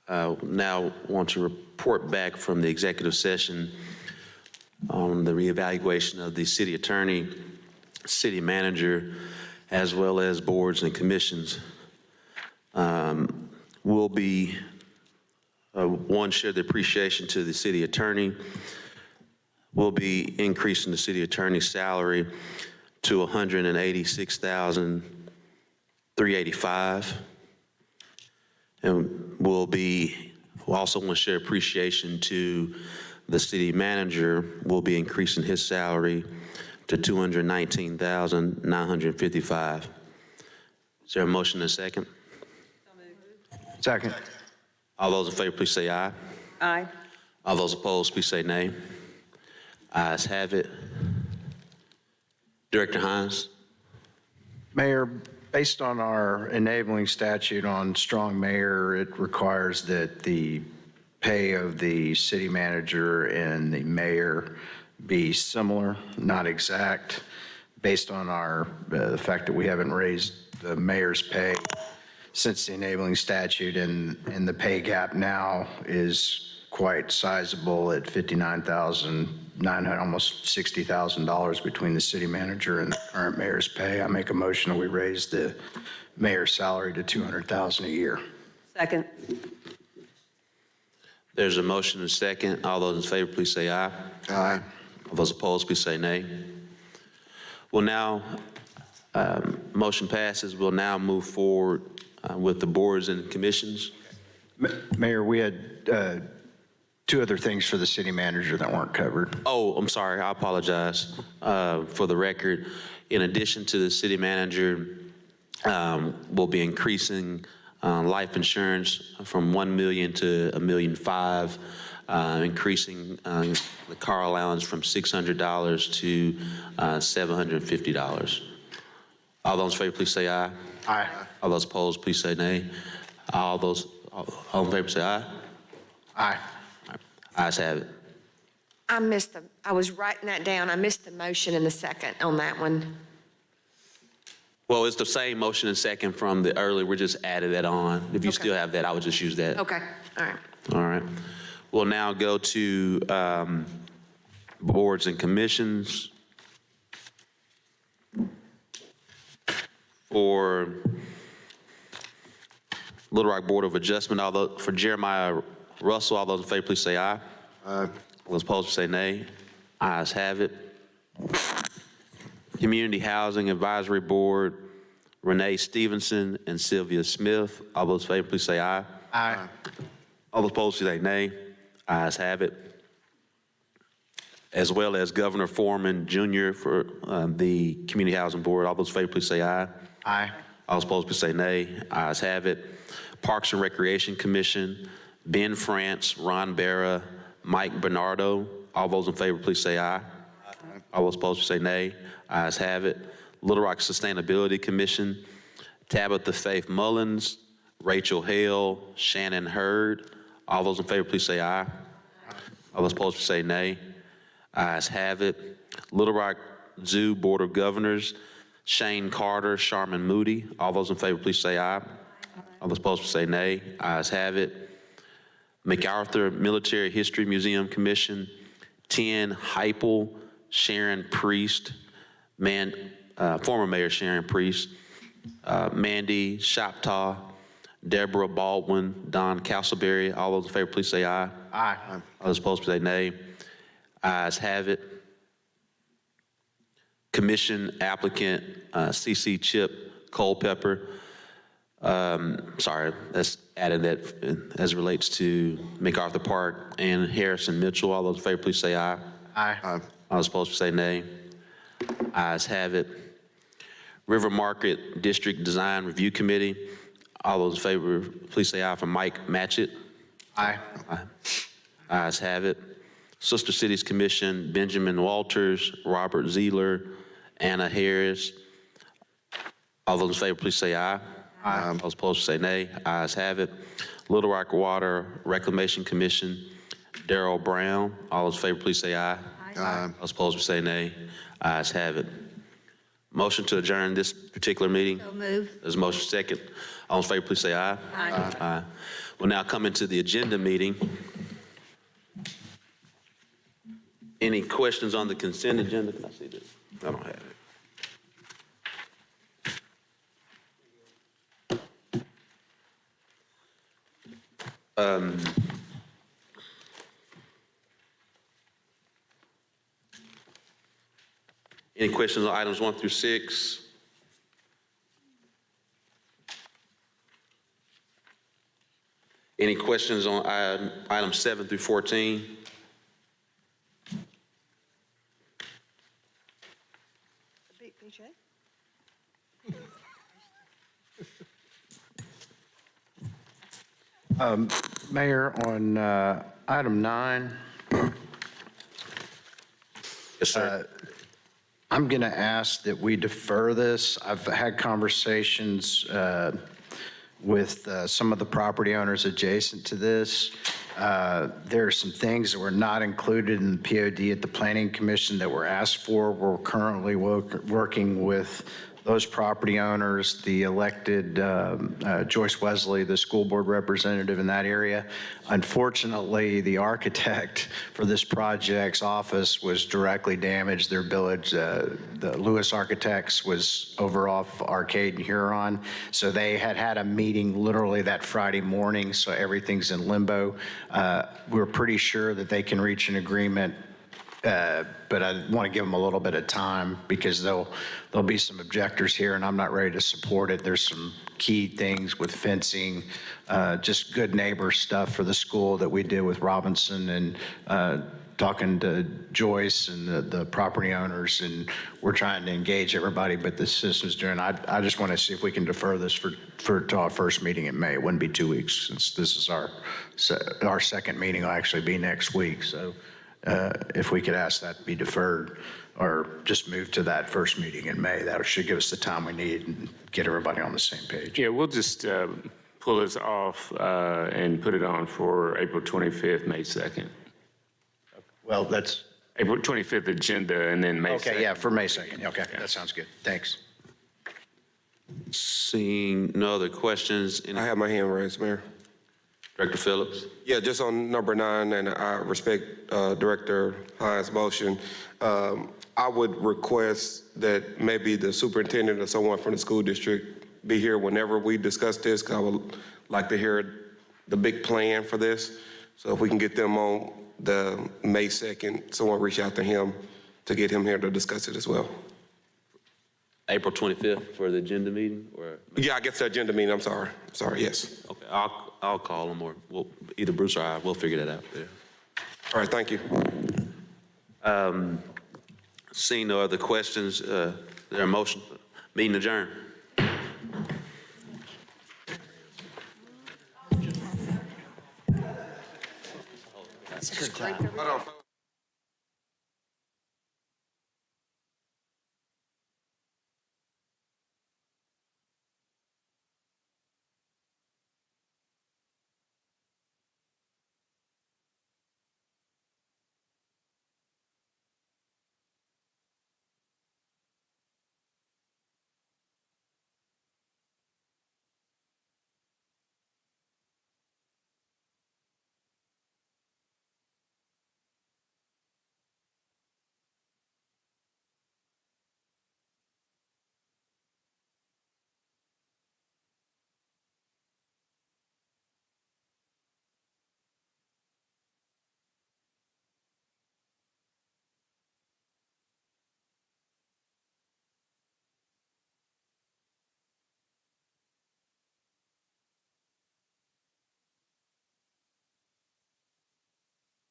now want to report back from the executive session on the reevaluation of the city attorney, city manager, as well as boards and commissions. Will be, one, share the appreciation to the city attorney. We'll be increasing the city attorney's salary to $186,385. And we'll also want to share appreciation to the city manager. We'll be increasing his salary to $219,955. Is there a motion and a second? Second. All those in favor, please say aye. Aye. All those opposed, please say nay. Ayes have it. Director Hines? Mayor, based on our enabling statute on strong mayor, it requires that the pay of the city manager and the mayor be similar, not exact, based on the fact that we haven't raised the mayor's pay since the enabling statute, and the pay gap now is quite sizable at $59,900, almost $60,000 between the city manager and the current mayor's pay. I make a motion that we raise the mayor's salary to $200,000 a year. Second. There's a motion and a second. All those in favor, please say aye. Aye. All those opposed, please say nay. Well, now, motion passes. We'll now move forward with the boards and commissions. Mayor, we had two other things for the city manager that weren't covered. Oh, I'm sorry. I apologize. For the record, in addition to the city manager, we'll be increasing life insurance from $1 million to $1.5 million, increasing the car allowance from $600 to $750. All those in favor, please say aye. Aye. All those opposed, please say nay. All in favor, say aye. Aye. Ayes have it. I was writing that down. I missed the motion and the second on that one. Well, it's the same motion and second from the earlier. We just added that on. If you Okay. still have that, I would just use that. Okay, all right. All right. We'll now go to boards and commissions. For Little Rock Board of Adjustment, for Jeremiah Russell, all those in favor, please say aye. Aye. All those opposed, say nay. Ayes have it. Community Housing Advisory Board, Renee Stevenson and Sylvia Smith. All those in favor, please say aye. Aye. All those opposed, say nay. Ayes have it. As well as Governor Foreman Jr. for the Community Housing Board. All those in favor, please say aye. Aye. All those opposed, please say nay. Ayes have it. Parks and Recreation Commission, Ben France, Ron Barra, Mike Bernardo. All those in favor, please say aye. All those opposed, say nay. Ayes have it. Little Rock Sustainability Commission, Tabitha Faith Mullins, Rachel Hale, Shannon Hurd. All those in favor, please say aye. All those opposed, say nay. Ayes have it. Little Rock Zoo Board of Governors, Shane Carter, Sharman Moody. All those in favor, please say aye. All those opposed, say nay. Ayes have it. MacArthur Military History Museum Commission, 10 Heipel, Sharon Priest, former Mayor Sharon Priest, Mandy Shoptaw, Deborah Baldwin, Don Castleberry. All those in favor, please say aye. Aye. All those opposed, say nay. Ayes have it. Commission applicant CC Chip Culpepper. Sorry, that's added that as it relates to MacArthur Park and Harrison Mitchell. All those in favor, please say aye. Aye. Aye. All those opposed, say nay. Ayes have it. River Market District Design Review Committee. All those in favor, please say aye for Mike Matchett. Aye. Aye. Ayes have it. Sister Cities Commission, Benjamin Walters, Robert Zeeler, Anna Harris. All those in favor, please say aye. Aye. All those opposed, say nay. Ayes have it. Little Rock Water Reclamation Commission, Darrell Brown. All those in favor, please say aye. Aye. All those opposed, say nay. Ayes have it. Motion to adjourn this particular meeting. So move. There's a motion second. All in favor, please say aye. Aye. Aye. We'll now come into the agenda meeting. Any questions on the consent agenda? Can I see this? I don't have it. Any questions on items 1 through 6? Any questions on items 7 through 14? Mayor, on item 9, Yes, sir. I'm going to ask that we defer this. I've had conversations with some of the property owners adjacent to this. There are some things that were not included in the POD at the Planning Commission that were asked for. We're currently working with those property owners, the elected Joyce Wesley, the school board representative in that area. Unfortunately, the architect for this project's office was directly damaged. Their village, the Lewis Architects, was over off Arcade and Huron. So they had a meeting literally that Friday morning, so everything's in limbo. We're pretty sure that they can reach an agreement, but I want to give them a little bit of time because there'll be some objectors here, and I'm not ready to support it. There's some key things with fencing, just good neighbor stuff for the school that we did with Robinson, and talking to Joyce and the property owners, and we're trying to engage everybody, but the system's doing. I just want to see if we can defer this to our first meeting in May. It wouldn't be 2 weeks since this is our second meeting. Will actually be next week, so. If we could ask that to be deferred or just move to that first meeting in May, that should give us the time we need and get everybody on the same page. Yeah, we'll just pull this off and put it on for April 25th, May 2nd. Well, that's April 25th agenda and then May 2nd. okay. Yeah, for May 2nd. Okay, that sounds good. Thanks. Seeing no other questions, I have my hand raised, Mayor. Director Phillips? Yeah, just on number 9, and I respect Director Hines' motion. I would request that maybe the superintendent or someone from the school district be here whenever we discuss this, because I would like to hear the big plan for this. So if we can get them on the May 2nd, someone reach out to him to get him here to discuss it as well. April 25th for the agenda meeting, or? Yeah, I guess the agenda meeting, I'm sorry, yes. Okay, I'll call them, or either Bruce or I, we'll figure that out there. All right, thank you. Seeing no other questions, is there a motion? Meeting adjourned. Hold on.